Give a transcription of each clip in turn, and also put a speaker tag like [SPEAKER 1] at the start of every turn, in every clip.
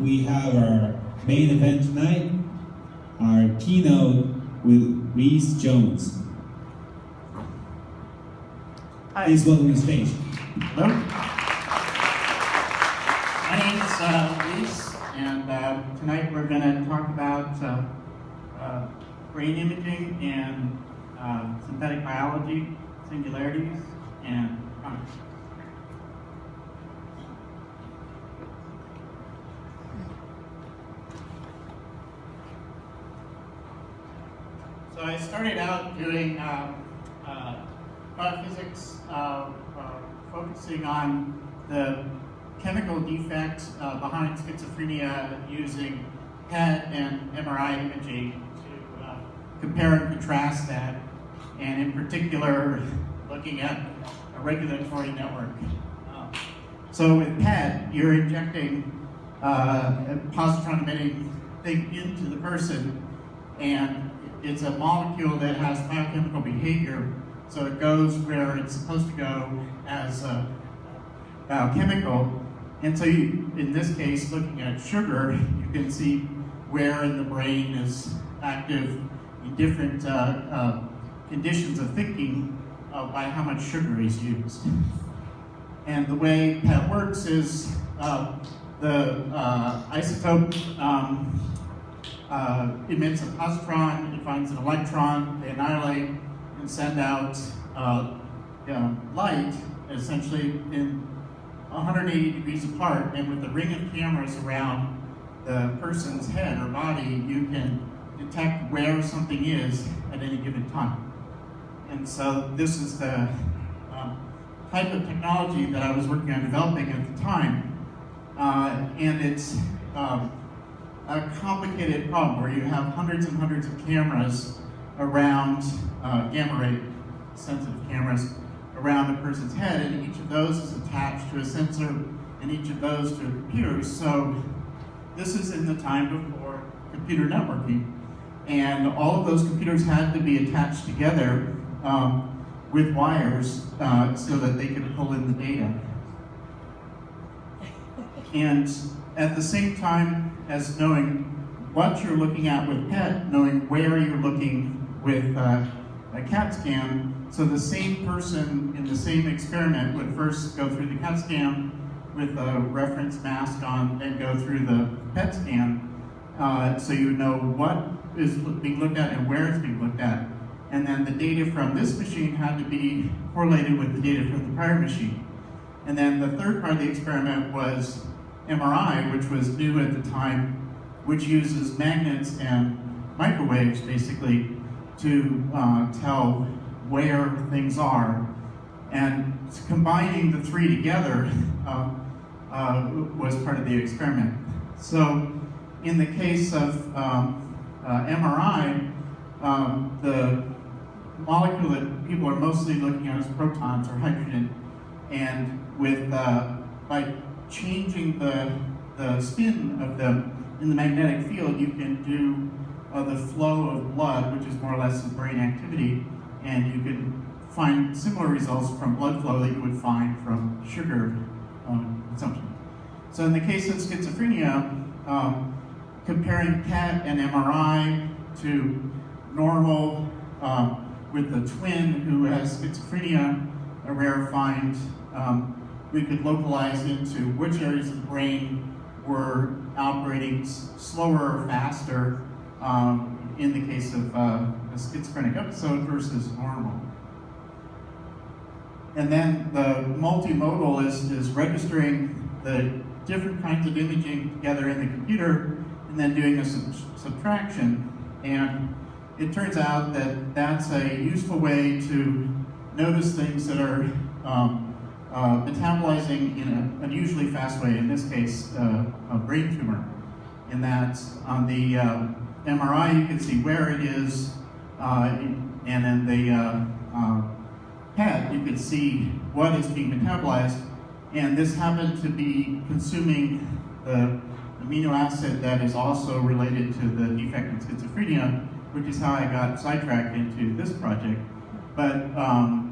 [SPEAKER 1] we have our main event tonight, our keynote with Reese Jones.
[SPEAKER 2] Hi.
[SPEAKER 1] Please welcome to the stage.
[SPEAKER 2] Hello. My name is Reese, and tonight we're going to talk about brain imaging and synthetic biology, singularities, and quantum. So I started out doing biophysics, focusing on the chemical defect behind schizophrenia using PET and MRI imaging to compare and contrast that, and in particular looking at a regulatory network. So with PET, you're injecting a positron emitting thing into the person, and it's a molecule that has biochemical behavior, so it goes where it's supposed to go as a biochemical. And so you, in this case, looking at sugar, you can see where in the brain is active in different conditions of thinking by how much sugar is used. And the way PET works is the isotope emits a positron, it finds an electron, they annihilate and send out light, essentially in 180 degrees apart, and with a ring of cameras around the person's head or body, you can detect where something is at any given time. And so this is the type of technology that I was working on developing at the time, and it's a complicated problem where you have hundreds and hundreds of cameras around, gamma ray sensitive cameras around a person's head, and each of those is attached to a sensor, and each of those to a computer. So this is in the time before computer networking, and all of those computers had to be attached together with wires so that they could pull in the data. And at the same time as knowing what you're looking at with PET, knowing where you're looking with a CAT scan, so the same person in the same experiment would first go through the CAT scan with a reference mask on, then go through the PET scan, so you know what is being looked at and where it's being looked at. And then the data from this machine had to be correlated with the data from the prior machine. And then the third part of the experiment was MRI, which was new at the time, which uses magnets and microwaves, basically, to tell where things are. And combining the three together was part of the experiment. So in the case of MRI, the molecule that people are mostly looking at is protons or hydrogen, and with by changing the spin of them in the magnetic field, you can do the flow of blood, which is more or less the brain activity, and you can find similar results from blood flow that you would find from sugar consumption. So in the case of schizophrenia, comparing PET and MRI to normal with the twin who has schizophrenia, a rare find, we could localize into which areas of the brain were operating slower or faster in the case of a schizophrenic episode versus normal. And then the multimodal is registering the different kinds of imaging together in the computer and then doing a subtraction. And it turns out that that's a useful way to notice things that are metabolizing in an unusually fast way, in this case, a brain tumor. In that on the MRI, you can see where it is, and in the PET, you can see what is being metabolized. And this happened to be consuming the amino acid that is also related to the defect in schizophrenia, which is how I got sidetracked into this project. But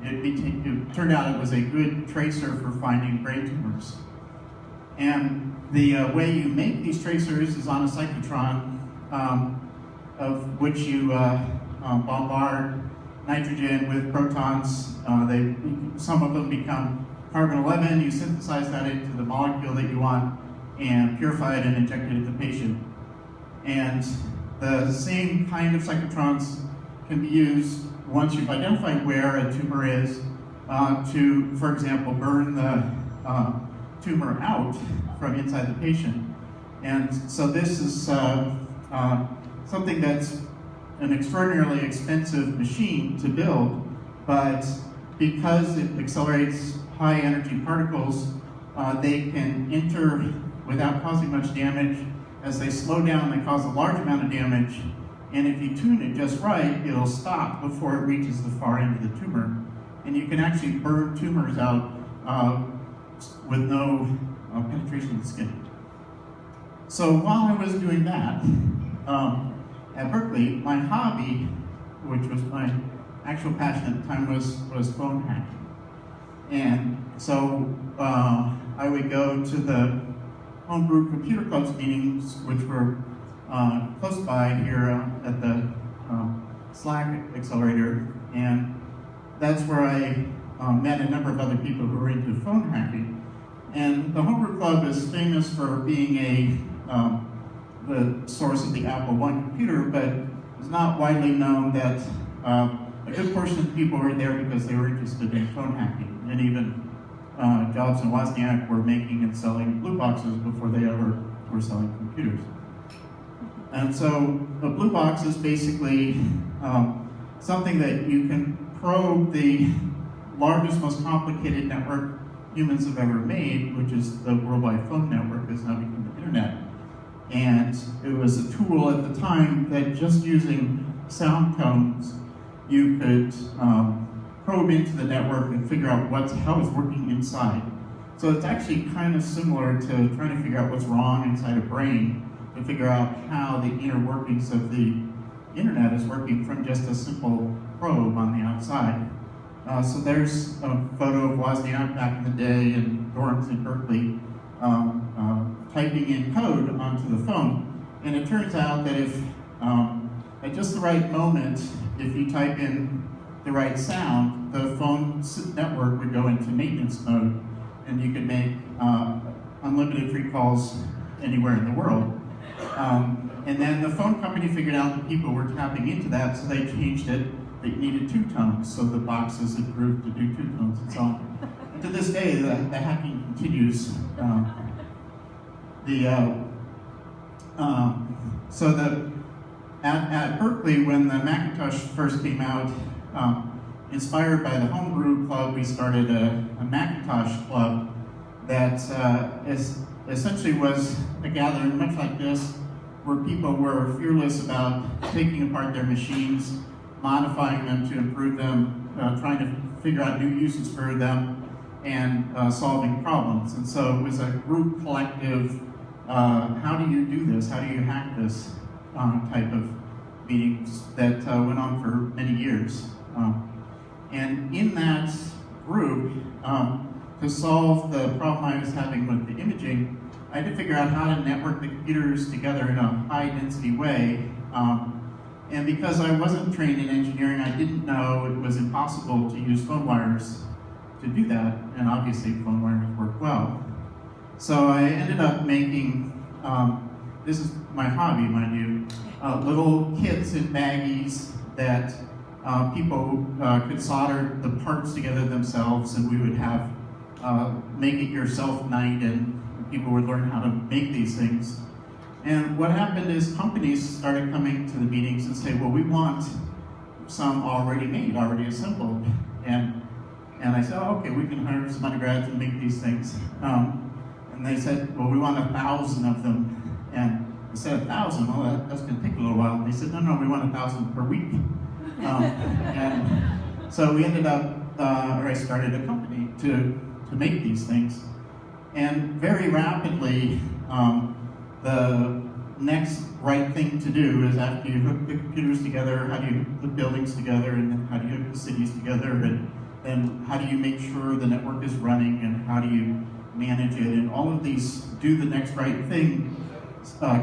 [SPEAKER 2] it turned out it was a good tracer for finding brain tumors. And The way you make these tracers is on a cyclotron, of which you bombard nitrogen with protons. Some of them become carbon-11. You synthesize that into the molecule that you want and purify it and inject it into the patient. And the same kind of cyclotrons can be used once you've identified where a tumor is to, for example, burn the tumor out from inside the patient. And so this is something that's an extraordinarily expensive machine to build, but because it accelerates high energy particles, they can enter without causing much damage. As they slow down, they cause a large amount of damage, and if you tune it just right, it'll stop before it reaches the far end of the tumor. And you can actually burn tumors out with no penetration of the skin. So while I was doing that, at Berkeley, my hobby, which was my actual passion at the time, was phone hacking. And so I would go to the homebrew computer clubs meetings, which were close by here at the Slack Accelerator, and that's where I met a number of other people who were into phone hacking. And the homebrew club is famous for being the source of the Apple I computer, but it's not widely known that a good portion of the people were there because they were interested in phone hacking. And even Jobs and Wozniak were making and selling blue boxes before they ever were selling computers. And so the blue box is basically something that you can probe the largest, most complicated network humans have ever made, which is the worldwide phone network, has now become the internet. And it was a tool at the time that just using sound tones, you could probe into the network and figure out how it's working inside. So it's actually kind of similar to trying to figure out what's wrong inside a brain, to figure out how the inner workings of the internet is working from just a simple probe on the outside. So there's a photo of Wozniak back in the day in dorms in Berkeley, typing in code onto the phone. And it turns out that if, at just the right moment, if you type in the right sound, the phone network would go into maintenance mode, and you could make unlimited free calls anywhere in the world. And then the phone company figured out that people were tapping into that, so they changed it. They needed two tones, so the boxes improved to do two tones and so on. And to this day, the hacking continues. At Berkeley, when the Macintosh first came out, inspired by the homebrew club, we started a Macintosh club that essentially was a gathering much like this, where people were fearless about taking apart their machines, modifying them to improve them, trying to figure out new uses for them, and solving problems. And so it was a group collective, how do you do this? How do you hack this type of meetings that went on for many years. And in that group, to solve the problem I was having with the imaging, I had to figure out how to network the computers together in a high-density way. And because I wasn't trained in engineering, I didn't know it was impossible to use phone wires to do that, and obviously phone wires work well. So I ended up making, this is my hobby, mind you, little kits in baggies that people could solder the parts together themselves, and we would have make it yourself night, and people would learn how to make these things. And what happened is companies started coming to the meetings and say, well, we want some already made, already assembled. And I said, oh, okay, we can hire some undergrads and make these things. And they said, well, we want 1,000 of them. And I said, 1,000? Well, that's going to take a little while. And they said, no, we want 1,000 per week. And so we ended up, or I started a company to make these things. And very rapidly, the next right thing to do is after you hook the computers together, how do you hook the buildings together, and then how do you hook the cities together, and how do you make sure the network is running, and how do you manage it, and all of these do the next right thing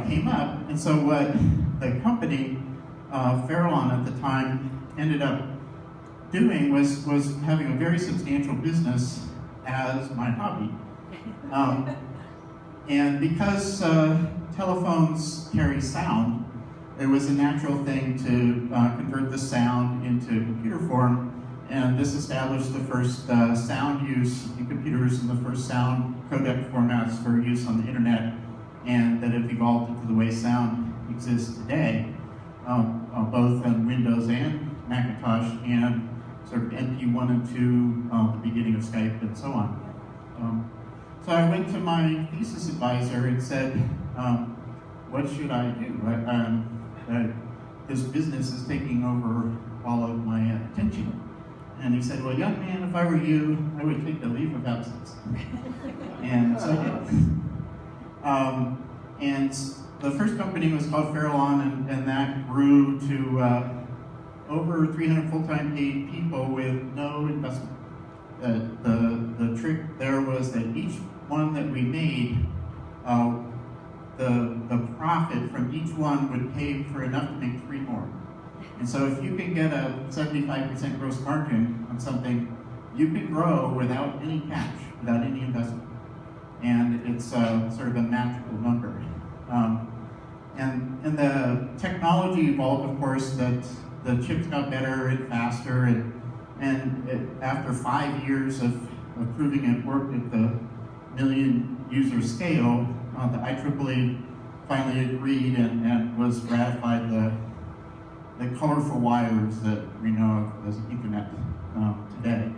[SPEAKER 2] came up. And so what the company, Farallon at the time, ended up doing was having a very substantial business as my hobby. And because telephones carry sound, it was a natural thing to convert the sound into computer form, and this established the first sound use in computers and the first sound codec formats for use on the internet, and that have evolved into the way sound exists today, both on Windows and Macintosh, and sort of NP1 and 2, the beginning of Skype, and so on. So I went to my thesis advisor and said, what should I do? This business is taking over all of my attention. And he said, well, young man, if I were you, I would take a leave of absence. And so I did. And the first company was called Farallon, and that grew to over 300 full-time paid people with no investment. The trick there was that each one that we made, the profit from each one would pay for enough to make 3 more. And so if you can get a 75% gross margin on something, you can grow without any cash, without any investment. And it's sort of a magical number. And the technology evolved, of course, that the chips got better and faster, and after 5 years of proving it worked at the million user scale, the IEEE finally agreed and was ratified the colorful wires that we know of as Ethernet today.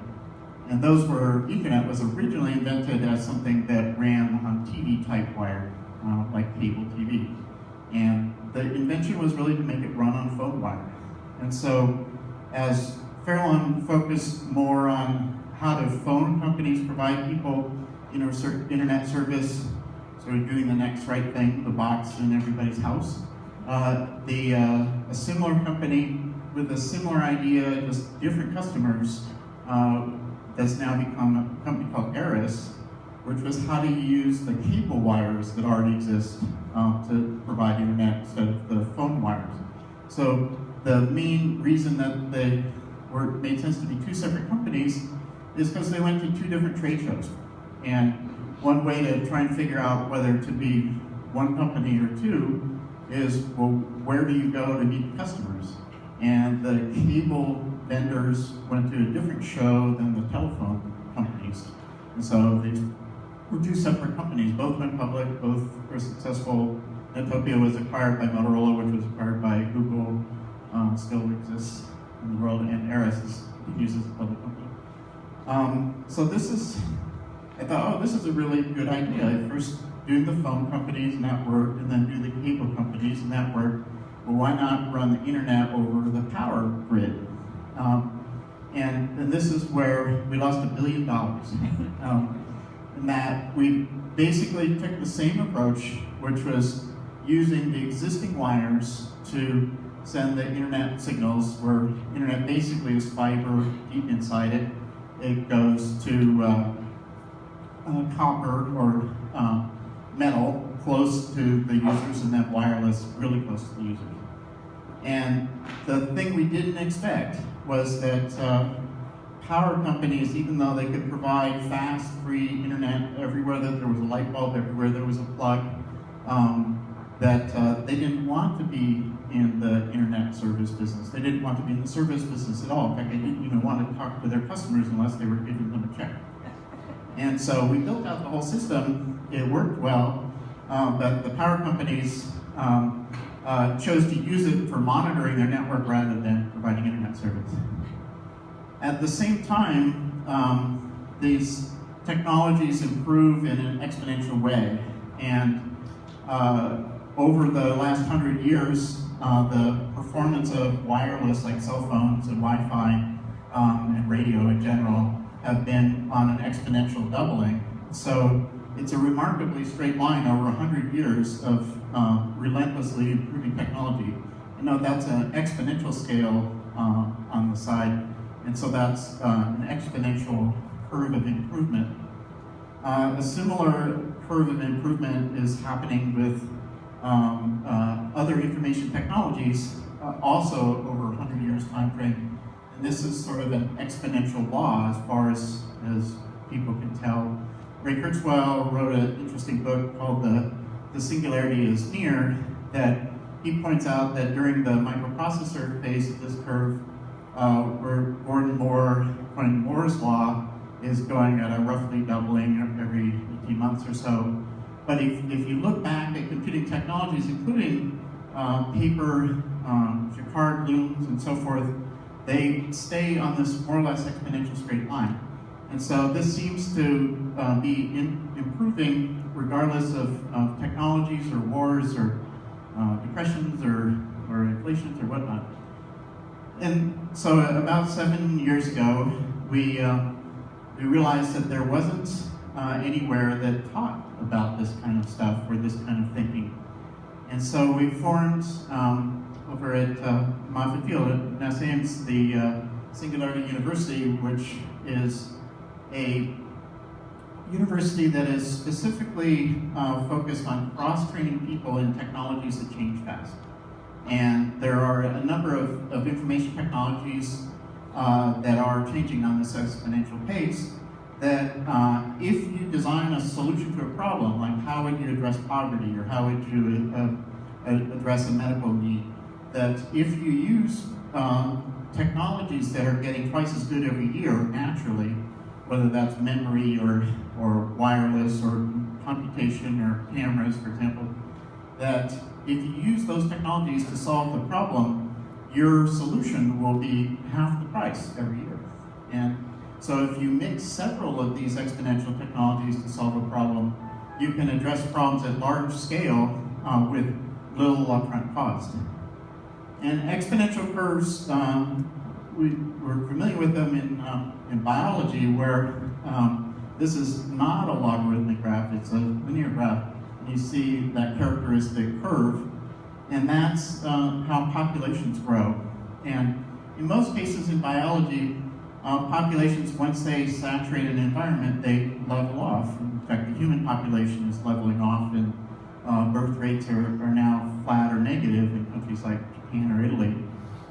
[SPEAKER 2] And those were, Ethernet was originally invented as something that ran on TV type wire, like cable TV. And the invention was really to make it run on phone wire. And so as Farallon focused more on how do phone companies provide people internet service, sort of doing the next right thing, the box in everybody's house, a similar company with a similar idea, just different customers, that's now become a company called Eris, which was how to use the cable wires that already exist to provide internet instead of the phone wires. So the main reason that they made sense to be 2 separate companies is because they went to 2 different trade shows. And one way to try and figure out whether to be one company or 2 is, well, where do you go to meet customers? And the cable vendors went to a different show than the telephone companies. And so they were 2 separate companies. Both went public, both were successful. Netopia was acquired by Motorola, which was acquired by Google, still exists in the world, and Eris continues as a public company. So I thought, oh, this is a really good idea. First, do the phone companies, and that worked, and then do the cable companies, and that worked. Well, why not run the internet over the power grid? And this is where we lost $1 billion. And that we basically took the same approach, which was using the existing wires to send the internet signals, where internet basically is fiber deep inside it. It goes to copper or metal close to the users, and then wireless really close to the users. And the thing we didn't expect was that power companies, even though they could provide fast, free internet everywhere that there was a light bulb, everywhere there was a plug, that they didn't want to be in the internet service business. They didn't want to be in the service business at all. In fact, they didn't even want to talk to their customers unless they were giving them a check. And so we built out the whole system. It worked well, but the power companies chose to use it for monitoring their network rather than providing internet service. At the same time, these technologies improve in an exponential way. And over the last 100 years, the performance of wireless, like cell phones and Wi-Fi and radio in general, have been on an exponential doubling. So it's a remarkably straight line over 100 years of relentlessly improving technology. You know, that's an exponential scale on the side, and so that's an exponential curve of improvement. A similar curve of improvement is happening with other information technologies, also over a 100 years time frame. And this is sort of an exponential law as far as people can tell. Ray Kurzweil wrote an interesting book called The Singularity is Near, that he points out that during the microprocessor phase of this curve, where Gordon Moore, according to Moore's law, is going at a roughly doubling every 18 months or so. But if you look back at computing technologies, including paper, Jacquard looms, and so forth, they stay on this more or less exponential straight line. And so this seems to be improving regardless of technologies or wars or depressions or inflations or whatnot. And so about 7 years ago, we realized that there wasn't anywhere that taught about this kind of stuff or this kind of thinking. And so we formed over at Moffett Field at NASAMS the Singularity University, which is a university that is specifically focused on cross-training people in technologies that change fast. And there are a number of information technologies that are changing on this exponential pace that if you design a solution to a problem, like how would you address poverty or how would you address a medical need, that if you use technologies that are getting twice as good every year naturally, whether that's memory or wireless or computation or cameras, for example, that if you use those technologies to solve the problem, your solution will be half the price every year. And so if you mix several of these exponential technologies to solve a problem, you can address problems at large scale with little upfront cost. And exponential curves, we're familiar with them in biology, where this is not a logarithmic graph, it's a linear graph. You see that characteristic curve, and that's how populations grow. And in most cases in biology, populations, once they saturate an environment, they level off. In fact, the human population is leveling off, and birth rates are now flat or negative in countries like Japan or Italy.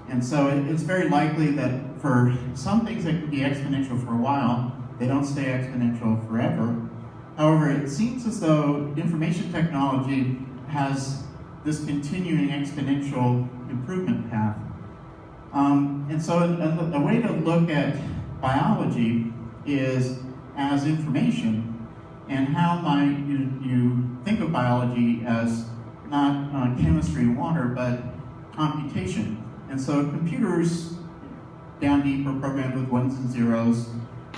[SPEAKER 2] And so it's very likely that for some things that could be exponential for a while, they don't stay exponential forever. However, it seems as though information technology has this continuing exponential improvement path. And so a way to look at biology is as information, and how might you think of biology as not chemistry and water, but computation. And so computers down deep are programmed with ones and zeros,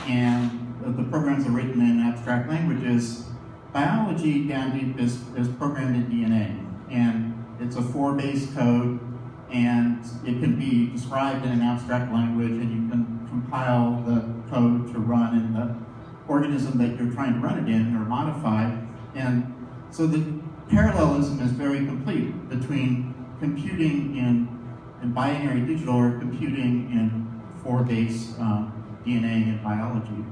[SPEAKER 2] and the programs are written in abstract languages. Biology down deep is programmed in DNA, and it's a 4-base code, and it can be described in an abstract language, and you can compile the code to run in the organism that you're trying to run it in or modify. And so the parallelism is very complete between computing in binary digital or computing in 4-base DNA in biology.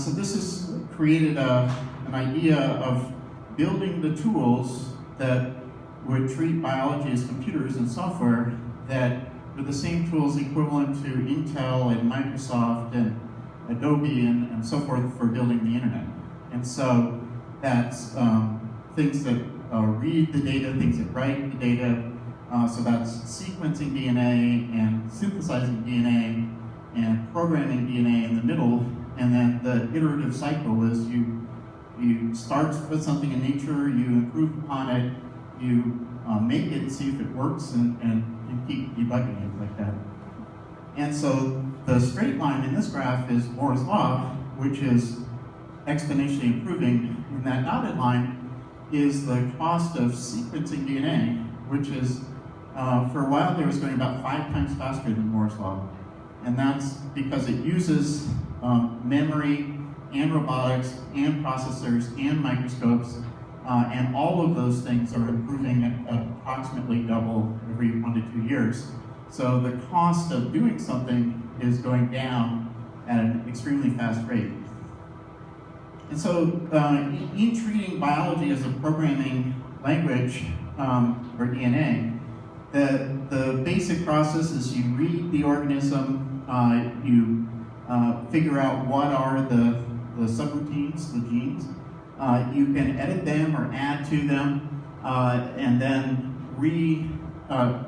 [SPEAKER 2] So this has created an idea of building the tools that would treat biology as computers and software that were the same tools equivalent to Intel and Microsoft and Adobe and so forth for building the internet. And so that's things that read the data, things that write the data. So that's sequencing DNA and synthesizing DNA and programming DNA in the middle. And then the iterative cycle is you start with something in nature, you improve upon it, you make it and see if it works, and keep debugging it like that. And so the straight line in this graph is Moore's law, which is exponentially improving. And that dotted line is the cost of sequencing DNA, which is, for a while there was going about 5 times faster than Moore's law. And that's because it uses memory and robotics and processors and microscopes, and all of those things are improving at approximately double every 1 to 2 years. So the cost of doing something is going down at an extremely fast rate. And so in treating biology as a programming language, or DNA, the basic process is you read the organism, you figure out what are the subroutines, the genes. You can edit them or add to them, and then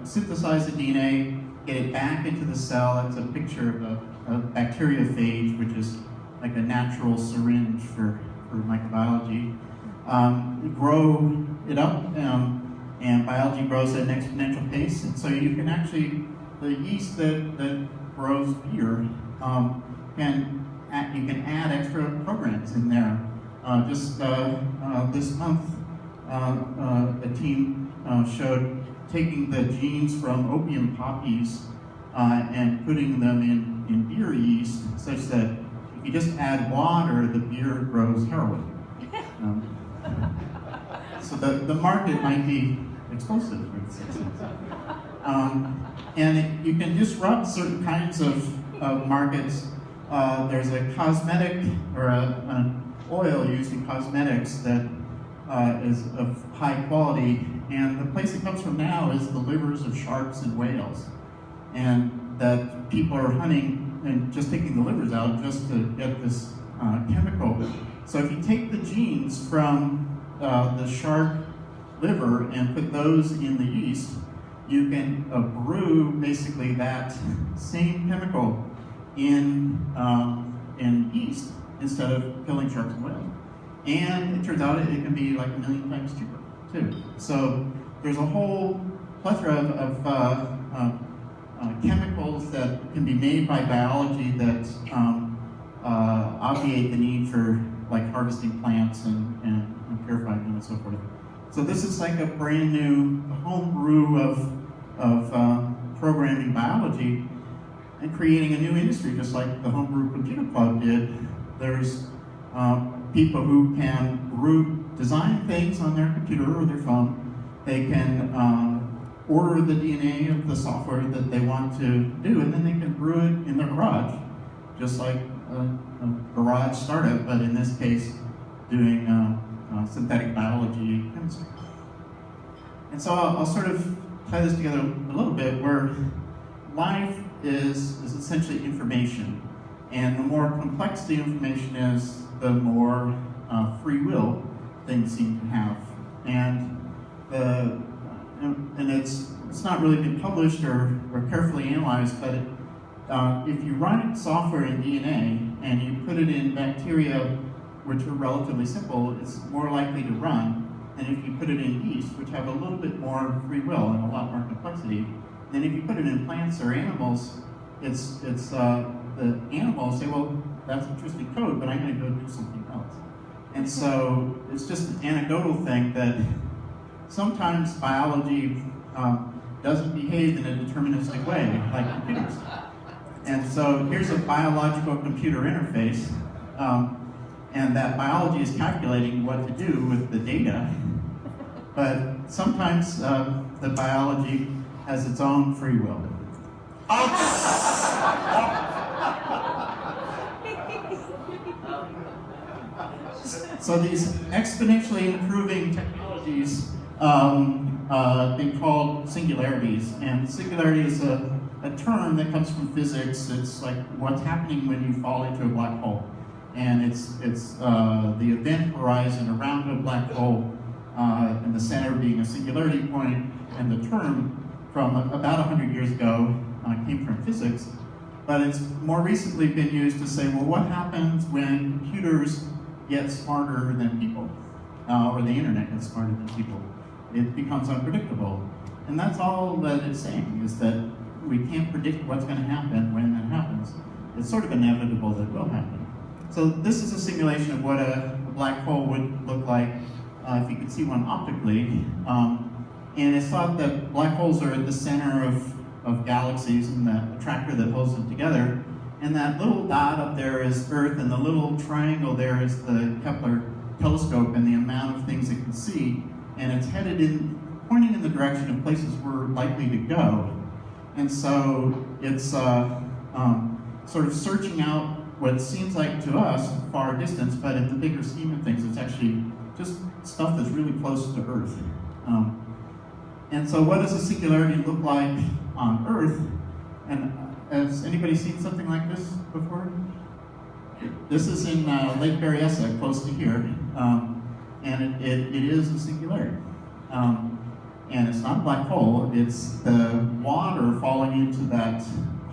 [SPEAKER 2] synthesize the DNA, get it back into the cell. It's a picture of a bacteriophage, which is like a natural syringe for microbiology. You grow it up, and biology grows at an exponential pace. And so you can actually, the yeast that grows beer, you can add extra programs in there. Just this month, a team showed taking the genes from opium poppies and putting them in beer yeast, such that if you just add water, the beer grows heroin. So the market might be explosive. And you can disrupt certain kinds of markets. There's a cosmetic, or an oil used in cosmetics that is of high quality, and the place it comes from now is the livers of sharks and whales, and that people are hunting and just taking the livers out just to get this chemical. So if you take the genes from the shark liver and put those in the yeast, you can brew basically that same chemical in yeast instead of killing sharks and whales. And it turns out it can be like 1 million times cheaper too. So there's a whole plethora of chemicals that can be made by biology that obviate the need for like harvesting plants and purifying them and so forth. So this is like a brand new home brew of programming biology and creating a new industry, just like the Homebrew Computer Club did. There's people who can design things on their computer or their phone. They can order the DNA of the software that they want to do, and then they can brew it in their garage, just like a garage startup, but in this case, doing synthetic biology chemistry. And so I'll sort of tie this together a little bit, where life is essentially information. And the more complex the information is, the more free will things seem to have. And it's not really been published or carefully analyzed, but if you write software in DNA and you put it in bacteria, which are relatively simple, it's more likely to run than if you put it in yeast, which have a little bit more free will and a lot more complexity. Then if you put it in plants or animals, the animals say, well, that's interesting code, but I'm going to go do something else. And so it's just an anecdotal thing that sometimes biology doesn't behave in a deterministic way, like computers. And so here's a biological computer interface, and that biology is calculating what to do with the data. But sometimes the biology has its own free will. So these exponentially improving technologies been called singularities, and singularity is a term that comes from physics. It's like what's happening when you fall into a black hole, and it's the event horizon around a black hole, and the center being a singularity point, and the term from about 100 years ago came from physics, but it's more recently been used to say, well, what happens when computers get smarter than people, or the internet gets smarter than people? It becomes unpredictable. And that's all that it's saying, is that we can't predict what's going to happen when that happens. It's sort of inevitable that it will happen. So this is a simulation of what a black hole would look like if you could see one optically. And it's thought that black holes are at the center of galaxies and the attractor that holds them together. And that little dot up there is Earth, and the little triangle there is the Kepler telescope and the amount of things it can see. And it's pointing in the direction of places we're likely to go. And so it's sort of searching out what seems like to us far distance, but in the bigger scheme of things, it's actually just stuff that's really close to Earth. And so what does a singularity look like on Earth? And has anybody seen something like this before? This is in Lake Berryessa, close to here, and it is a singularity. And it's not a black hole, it's the water falling into that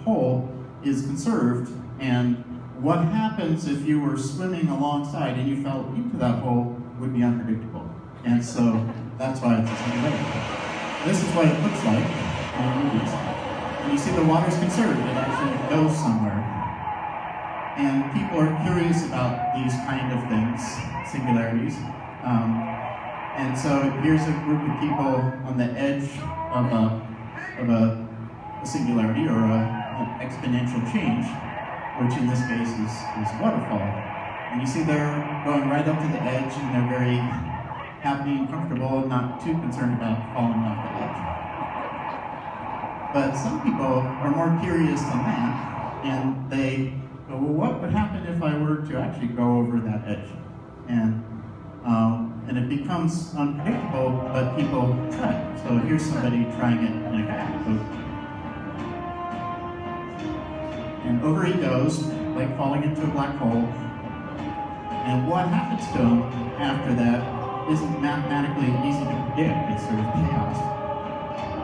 [SPEAKER 2] hole is conserved, and what happens if you were swimming alongside and you fell into that hole would be unpredictable. And so that's why it's a singularity. This is what it looks like in movies. And you see the water's conserved, it actually goes somewhere. And people are curious about these kind of things, singularities. And so here's a group of people on the edge of a singularity or an exponential change, which in this case is waterfall. And you see they're going right up to the edge and they're very happy and comfortable and not too concerned about falling off the edge. But some people are more curious than that, and they go, well, what would happen if I were to actually go over that edge? And it becomes unpredictable, but people try. So here's somebody trying it in a kayak boat. And over he goes, like falling into a black hole. And what happens to him after that isn't mathematically easy to predict. It's sort of chaos.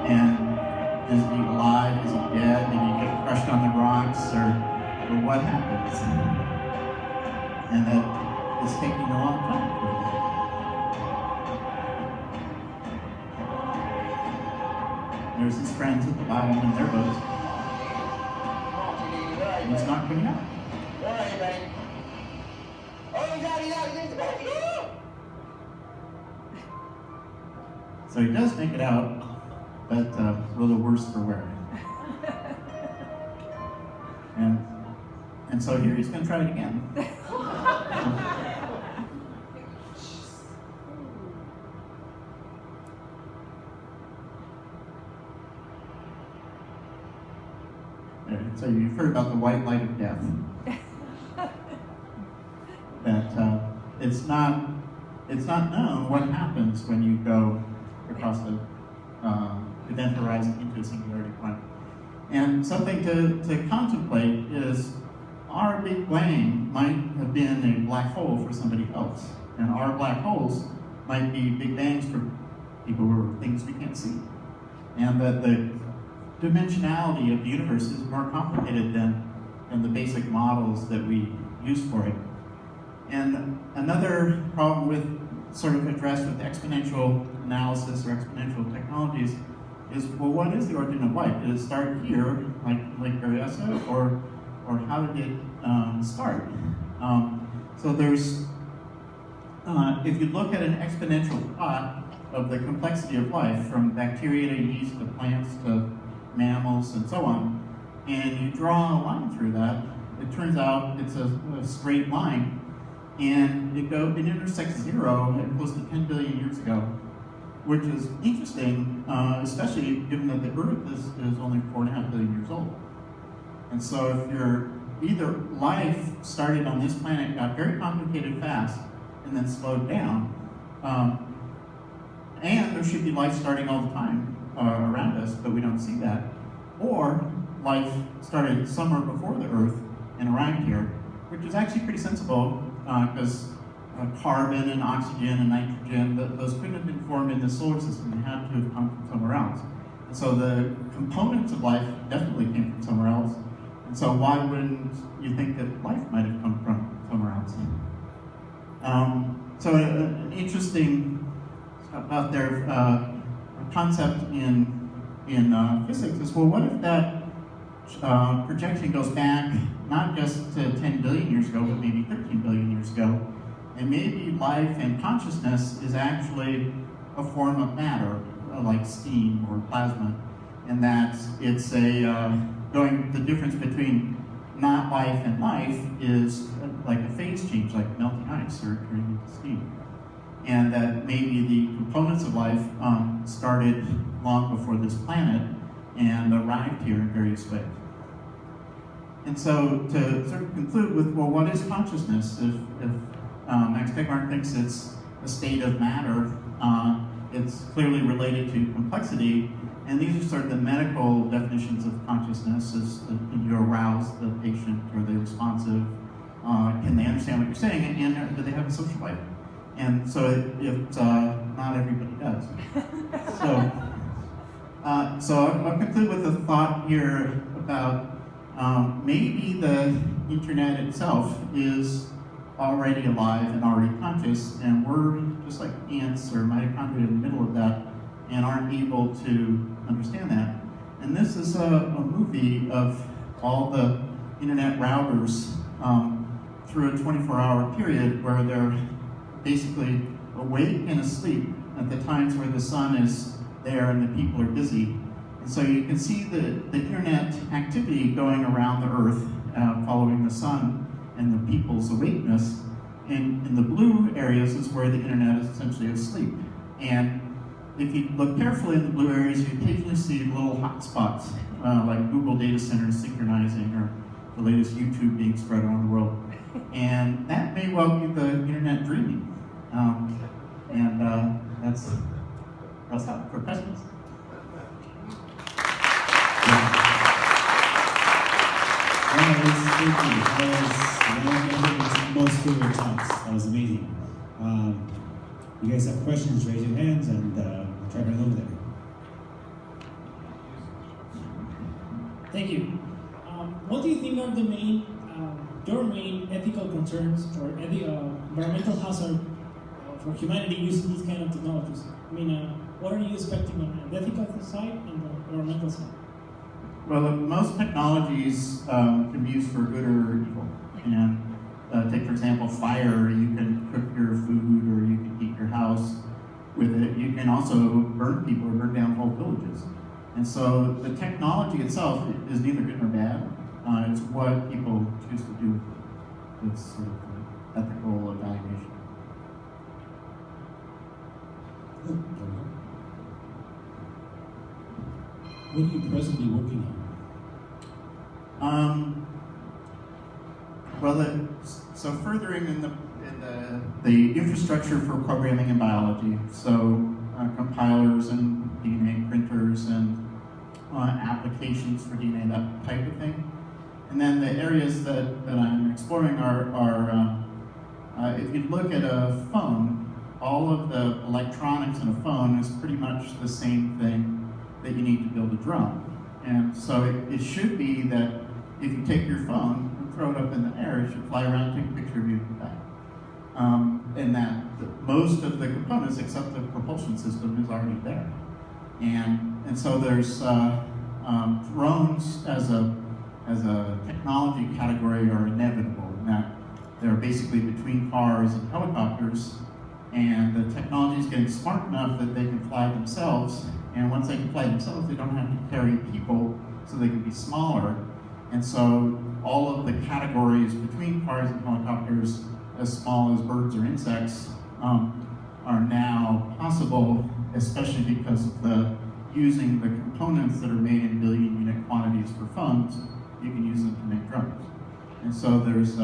[SPEAKER 2] And is he alive? Is he dead? Did he get crushed on the rocks? Or what happens? And that is taking a long time for him. There's his friends at the bottom in their boats. And he's not coming out. So he does make it out, but a little worse for wear. And so here he's going to try it again. So you've heard about the white light of death. That it's not known what happens when you go across the event horizon into a singularity point. And something to contemplate is our Big Bang might have been a black hole for somebody else, and our black holes might be Big Bangs for people who are things we can't see, and that the dimensionality of the universe is more complicated than the basic models that we use for it. And another problem with sort of addressed with exponential analysis or exponential technologies is, well, what is the origin of life? Did it start here, like Lake Berryessa, or how did it start? So there's, if you look at an exponential plot of the complexity of life, from bacteria to yeast to plants to mammals and so on, and you draw a line through that, it turns out it's a straight line, and it intersects zero at close to 10 billion years ago, which is interesting, especially given that the Earth is only 4.5 billion years old. And so if you're either life started on this planet, got very complicated fast, and then slowed down, and there should be life starting all the time around us, but we don't see that, or life started somewhere before the Earth and arrived here, which is actually pretty sensible, because carbon and oxygen and nitrogen, those couldn't have been formed in the solar system. They had to have come from somewhere else. And so the components of life definitely came from somewhere else. And so why wouldn't you think that life might have come from somewhere else? So an interesting about their concept in physics is, well, what if that projection goes back not just to 10 billion years ago, but maybe 13 billion years ago, and maybe life and consciousness is actually a form of matter, like steam or plasma, and that it's the difference between not life and life is like a phase change, like melting ice or turning into steam. And that maybe the components of life started long before this planet and arrived here in various ways. And so to sort of conclude with, well, what is consciousness? If Max Tegmark thinks it's a state of matter, it's clearly related to complexity. And these are sort of the medical definitions of consciousness. Can you arouse the patient? Are they responsive? Can they understand what you're saying? And do they have a social life? And so not everybody does. So I'll conclude with a thought here about maybe the internet itself is already alive and already conscious, and we're just like ants or mitochondria in the middle of that and aren't able to understand that. And this is a movie of all the internet routers through a 24-hour period where they're basically awake and asleep at the times where the sun is there and the people are busy. And so you can see the internet activity going around the earth, following the sun and the people's awakeness. And in the blue areas is where the internet is essentially asleep. And if you look carefully in the blue areas, you occasionally see little hot spots, like Google data centers synchronizing or the latest YouTube being spread around the world. And that may well be the internet dreaming. That's up for questions.
[SPEAKER 1] That was one of my most favorite talks. That was amazing. You guys have questions, raise your hands and try to over there.
[SPEAKER 3] Thank you. What do you think are the your main ethical concerns or environmental hazard for humanity using these kind of technologies? I mean, what are you expecting on the ethical side and the environmental side?
[SPEAKER 2] Well, most technologies can be used for good or evil. And take, for example, fire. You can cook your food or you can heat your house with it. You can also burn people or burn down whole villages. And so the technology itself is neither good nor bad. It's what people choose to do. It's sort of an ethical evaluation.
[SPEAKER 1] What are you presently working on?
[SPEAKER 2] So furthering in the infrastructure for programming in biology, so compilers and DNA printers and applications for DNA, that type of thing. And then the areas that I'm exploring are if you look at a phone, all of the electronics in a phone is pretty much the same thing that you need to build a drone. And so it should be that if you take your phone and throw it up in the air, it should fly around, take a picture of you and come back. And that most of the components, except the propulsion system, is already there. And so there's drones as a technology category are inevitable in that they're basically between cars and helicopters, and the technology is getting smart enough that they can fly themselves. And once they can fly themselves, they don't have to carry people, so they can be smaller. And so all of the categories between cars and helicopters, as small as birds or insects, are now possible, especially because of using the components that are made in billion unit quantities for phones. You can use them to make drones. And so there's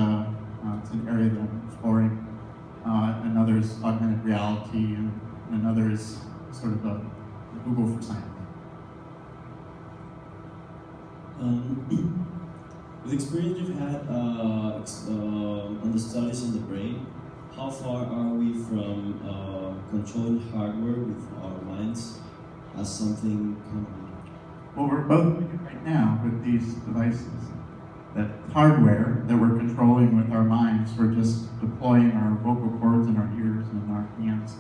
[SPEAKER 2] it's an area that I'm exploring. Another is augmented reality, and another is sort of a Google for science.
[SPEAKER 4] With the experience you've had on the studies on the brain, how far are we from controlling hardware with our minds as something common?
[SPEAKER 2] Well, we're both doing it right now with these devices. That hardware that we're controlling with our minds, we're just deploying our vocal cords in our ears and our hands.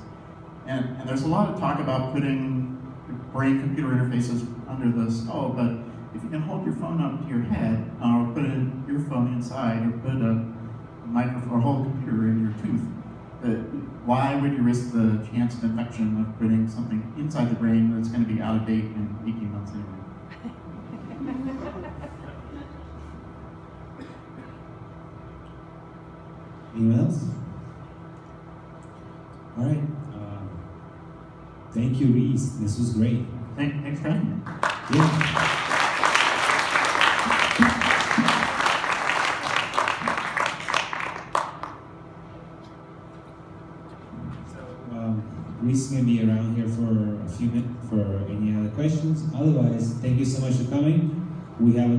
[SPEAKER 2] And there's a lot of talk about putting brain-computer interfaces under the skull, but if you can hold your phone up to your head, or put an earphone inside, or put a microphone or whole computer in your tooth, why would you risk the chance of infection of putting something inside the brain that's going to be out of date in 18 months anyway?
[SPEAKER 1] Anyone else? All right. Thank you, Reese. This was great.
[SPEAKER 2] Thanks for having me.
[SPEAKER 1] Yeah. Reese is going to be around here for a few minutes for any other questions. Otherwise, thank you so much for coming. We have